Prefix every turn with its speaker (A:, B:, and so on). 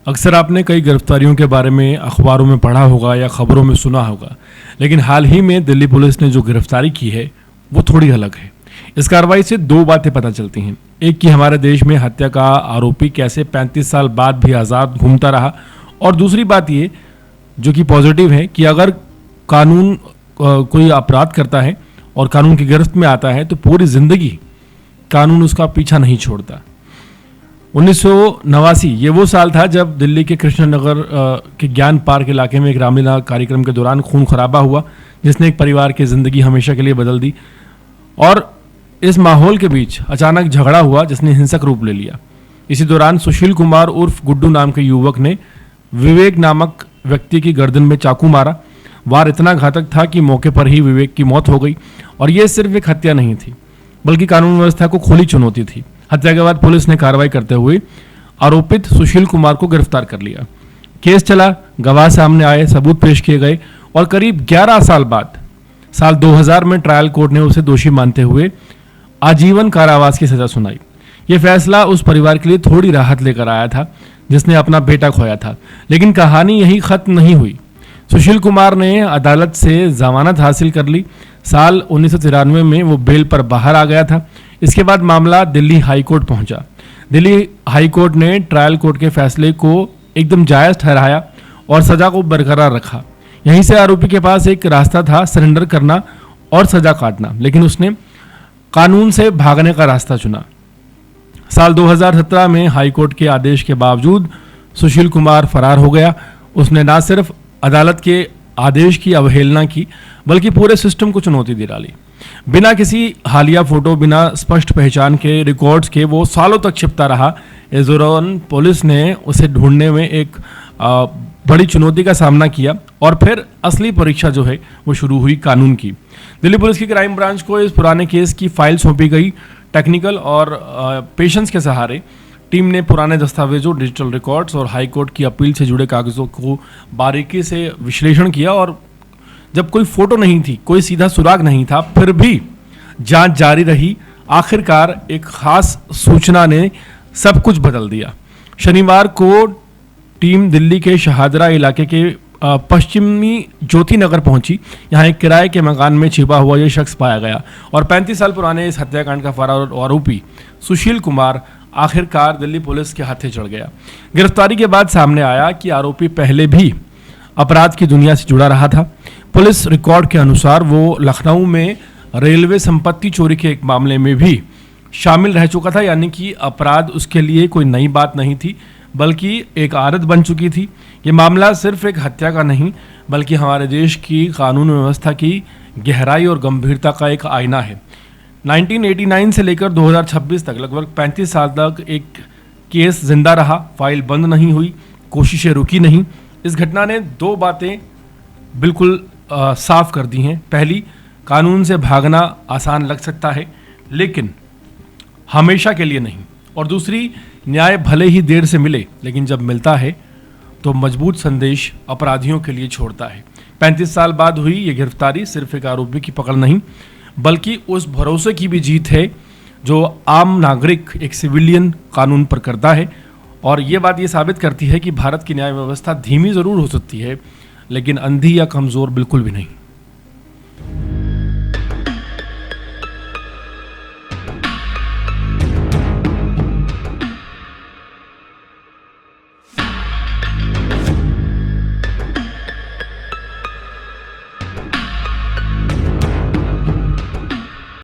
A: अक्सर आपने कई गिरफ्तारियों के बारे में अखबारों में पढ़ा होगा या खबरों में सुना होगा, लेकिन हाल ही में दिल्ली पुलिस ने जो गिरफ्तारी की है वो थोड़ी अलग है। इस कार्रवाई से दो बातें पता चलती हैं। एक कि हमारे देश में हत्या का आरोपी कैसे 35 साल बाद भी आज़ाद घूमता रहा, और दूसरी बात ये जो कि पॉजिटिव है कि अगर कानून कोई अपराध करता है और कानून की गिरफ्त में आता है तो पूरी ज़िंदगी कानून उसका पीछा नहीं छोड़ता। 1989 ये वो साल था जब दिल्ली के कृष्णनगर के ज्ञान पार्क इलाके में एक रामलीला कार्यक्रम के दौरान खून खराबा हुआ, जिसने एक परिवार की ज़िंदगी हमेशा के लिए बदल दी। और इस माहौल के बीच अचानक झगड़ा हुआ जिसने हिंसक रूप ले लिया। इसी दौरान सुशील कुमार उर्फ गुड्डू नाम के युवक ने विवेक नामक व्यक्ति की गर्दन में चाकू मारा। वार इतना घातक था कि मौके पर ही विवेक की मौत हो गई। और यह सिर्फ एक हत्या नहीं थी, बल्कि कानून व्यवस्था को खुली चुनौती थी। हत्या के बाद पुलिस ने कार्रवाई करते हुए आरोपित सुशील कुमार को गिरफ्तार कर लिया। केस चला, गवाह सामने आए, सबूत पेश किए गए और करीब 11 साल बाद साल 2000 में ट्रायल कोर्ट ने उसे दोषी मानते हुए आजीवन कारावास की सजा सुनाई। यह फैसला उस परिवार के लिए थोड़ी राहत लेकर आया था जिसने अपना बेटा खोया था, लेकिन कहानी यही खत्म नहीं हुई। सुशील कुमार ने अदालत से जमानत हासिल कर ली। साल 1993 में वो बेल पर बाहर आ गया था। इसके बाद मामला दिल्ली हाई कोर्ट पहुंचा। दिल्ली हाई कोर्ट ने ट्रायल कोर्ट के फैसले को एकदम जायज़ ठहराया और सजा को बरकरार रखा। यहीं से आरोपी के पास एक रास्ता था, सरेंडर करना और सजा काटना, लेकिन उसने कानून से भागने का रास्ता चुना। साल 2017 में हाई कोर्ट के आदेश के बावजूद सुशील कुमार फरार हो गया। उसने न सिर्फ अदालत के आदेश की अवहेलना की, बल्कि पूरे सिस्टम को चुनौती दे डाली। बिना किसी हालिया फोटो, बिना स्पष्ट पहचान के रिकॉर्ड्स के वो सालों तक छिपता रहा। इस दौरान पुलिस ने उसे ढूंढने में एक बड़ी चुनौती का सामना किया और फिर असली परीक्षा जो है वो शुरू हुई कानून की। दिल्ली पुलिस की क्राइम ब्रांच को इस पुराने केस की फाइल सौंपी गई। टेक्निकल और पेशेंस के सहारे टीम ने पुराने दस्तावेजों, डिजिटल रिकॉर्ड्स और हाई कोर्ट की अपील से जुड़े कागजों को बारीकी से विश्लेषण किया। और जब कोई फोटो नहीं थी, कोई सीधा सुराग नहीं था, फिर भी जांच जारी रही। आखिरकार एक खास सूचना ने सब कुछ बदल दिया। शनिवार को टीम दिल्ली के शाहदरा इलाके के पश्चिमी ज्योति नगर पहुंची। यहां एक किराए के मकान में छिपा हुआ यह शख्स पाया गया और 35 साल पुराने इस हत्याकांड का फरार आरोपी सुशील कुमार आखिरकार दिल्ली पुलिस के हाथे चढ़ गया। गिरफ्तारी के बाद सामने आया कि आरोपी पहले भी अपराध की दुनिया से जुड़ा रहा था। पुलिस रिकॉर्ड के अनुसार वो लखनऊ में रेलवे संपत्ति चोरी के एक मामले में भी शामिल रह चुका था, यानी कि अपराध उसके लिए कोई नई बात नहीं थी, बल्कि एक आदत बन चुकी थी। ये मामला सिर्फ एक हत्या का नहीं, बल्कि हमारे देश की कानून व्यवस्था की गहराई और गंभीरता का एक आईना है। 1989 से लेकर 2026 तक लगभग 35 साल तक एक केस जिंदा रहा, फाइल बंद नहीं हुई, कोशिशें रुकी नहीं। इस घटना ने दो बातें बिल्कुल साफ कर दी हैं। पहली, कानून से भागना आसान लग सकता है, लेकिन हमेशा के लिए नहीं। और दूसरी, न्याय भले ही देर से मिले, लेकिन जब मिलता है तो मजबूत संदेश अपराधियों के लिए छोड़ता है। 35 साल बाद हुई ये गिरफ्तारी सिर्फ एक आरोपी की पकड़ नहीं, बल्कि उस भरोसे की भी जीत है जो आम नागरिक, एक सिविलियन कानून पर करता है। और ये बात ये साबित करती है कि भारत की न्याय व्यवस्था धीमी ज़रूर हो सकती है, लेकिन अंधी या कमज़ोर बिल्कुल भी नहीं।